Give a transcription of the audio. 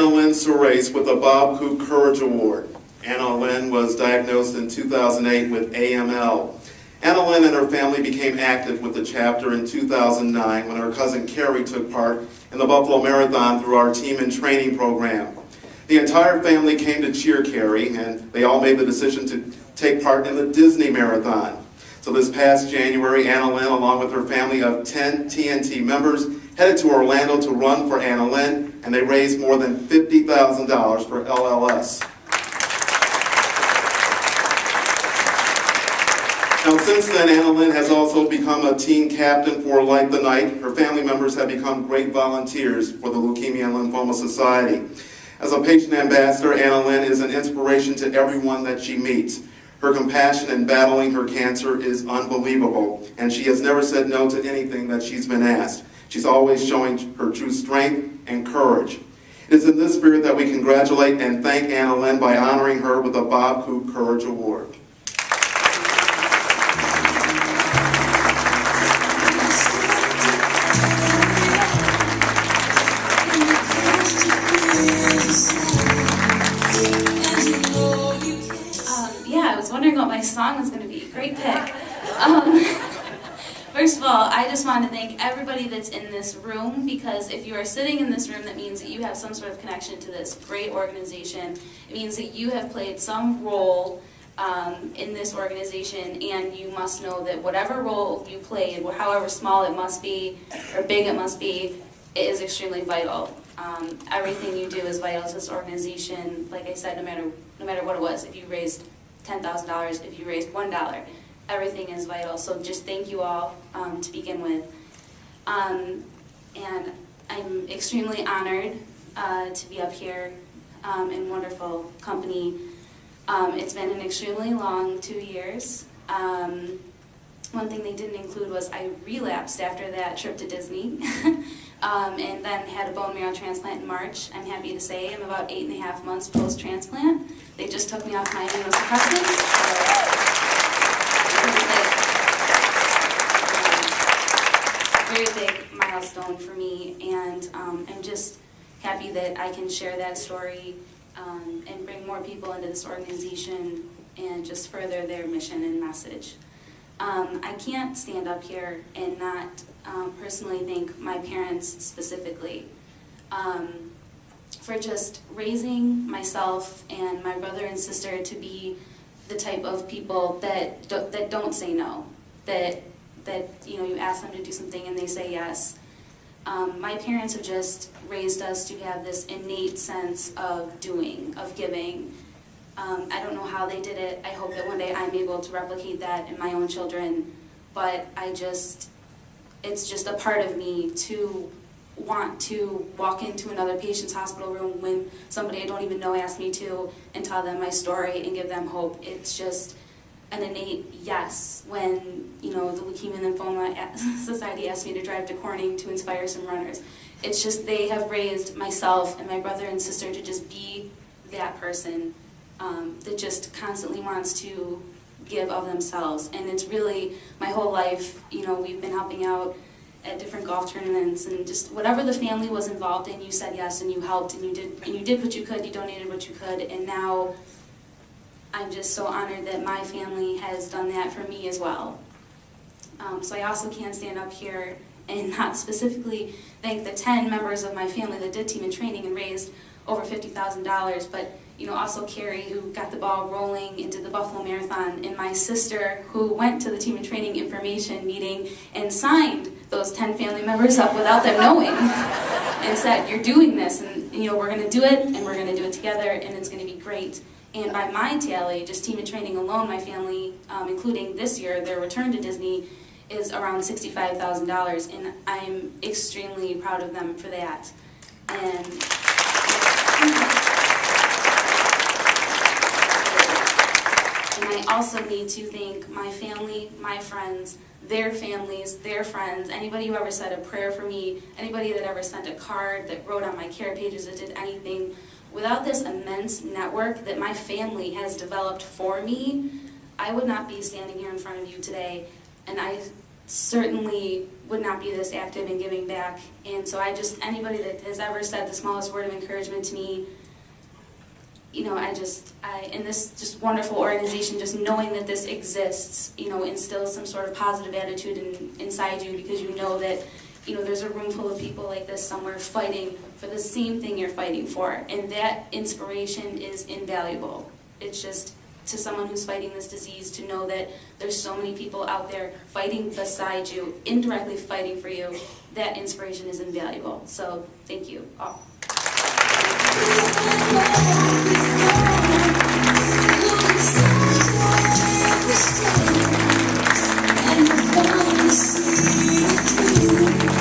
Anna Lynn Surace with the Bob Koop Courage Award. Anna Lynn was diagnosed in 2008 with AML. Anna Lynn and her family became active with the chapter in 2009 when her cousin Carrie took part in the Buffalo Marathon through our team and training program. The entire family came to cheer Carrie, and they all made the decision to take part in the Disney Marathon. So this past January, Anna Lynn, along with her family of 10 TNT members, headed to Orlando to run for Anna Lynn, and they raised more than $50,000 for LLS. Now, since then, Anna Lynn has also become a team captain for Light the Night. Her family members have become great volunteers for the Leukemia and Lymphoma Society. As a patient ambassador, Anna Lynn is an inspiration to everyone that she meets. Her compassion in battling her cancer is unbelievable, and she has never said no to anything that she's been asked. She's always showing her true strength and courage. It is in this spirit that we congratulate and thank Anna Lynn by honoring her with the Bob Koop Courage Award. I was wondering what my song was going to be. Great pick. First of all, I just want to thank everybody that's in this room, because if you are sitting in this room, that means that you have some sort of connection to this great organization. It means that you have played some role in this organization, and you must know that whatever role you played, however small it must be or big it must be, it is extremely vital. Everything you do is vital to this organization. Like I said, no matter what it was, if you raised $10,000, if you raised $1, everything is vital. So just thank you all to begin with. And I'm extremely honored to be up here in wonderful company. It's been an extremely long 2 years. One thing they didn't include was I relapsed after that trip to Disney. And then had a bone marrow transplant in March. I'm happy to say I'm about 8.5 months post-transplant. They just took me off my immunosuppressants. Very big milestone for me, and I'm just happy that I can share that story and bring more people into this organization and just further their mission and message. I can't stand up here and not personally thank my parents specifically for just raising myself and my brother and sister to be the type of people that don't say no, that you ask them to do something and they say yes. My parents have just raised us to have this innate sense of doing, of giving. I don't know how they did it. I hope that one day I'm able to replicate that in my own children, but it's just a part of me to want to walk into another patient's hospital room when somebody I don't even know asked me to and tell them my story and give them hope. It's just an innate yes when, the Leukemia and Lymphoma Society asked me to drive to Corning to inspire some runners. It's just they have raised myself and my brother and sister to just be that person that just constantly wants to give of themselves. And it's really my whole life, we've been helping out at different golf tournaments, and just whatever the family was involved in, you said yes and you helped and you did what you could, you donated what you could, and now I'm just so honored that my family has done that for me as well. So I also can't stand up here and not specifically thank the 10 members of my family that did team and training and raised over $50,000, but also Carrie, who got the ball rolling into the Buffalo Marathon, and my sister, who went to the team and training information meeting and signed those 10 family members up without them knowing and said, you're doing this, and we're going to do it, and we're going to do it together, and it's going to be great. And by my tally, just team and training alone, my family, including this year, their return to Disney, is around $65,000, and I'm extremely proud of them for that. And I also need to thank my family, my friends, their families, their friends, anybody who ever said a prayer for me, anybody that ever sent a card, that wrote on my care pages, that did anything. Without this immense network that my family has developed for me, I would not be standing here in front of you today. And certainly would not be this active in giving back. And so anybody that has ever said the smallest word of encouragement to me, you know, in this just wonderful organization, just knowing that this exists, you know, instills some sort of positive attitude inside you, because you know that, you know, there's a room full of people like this somewhere fighting for the same thing you're fighting for. And that inspiration is invaluable. It's just, to someone who's fighting this disease, to know that there's so many people out there fighting beside you, indirectly fighting for you, that inspiration is invaluable. So thank you all.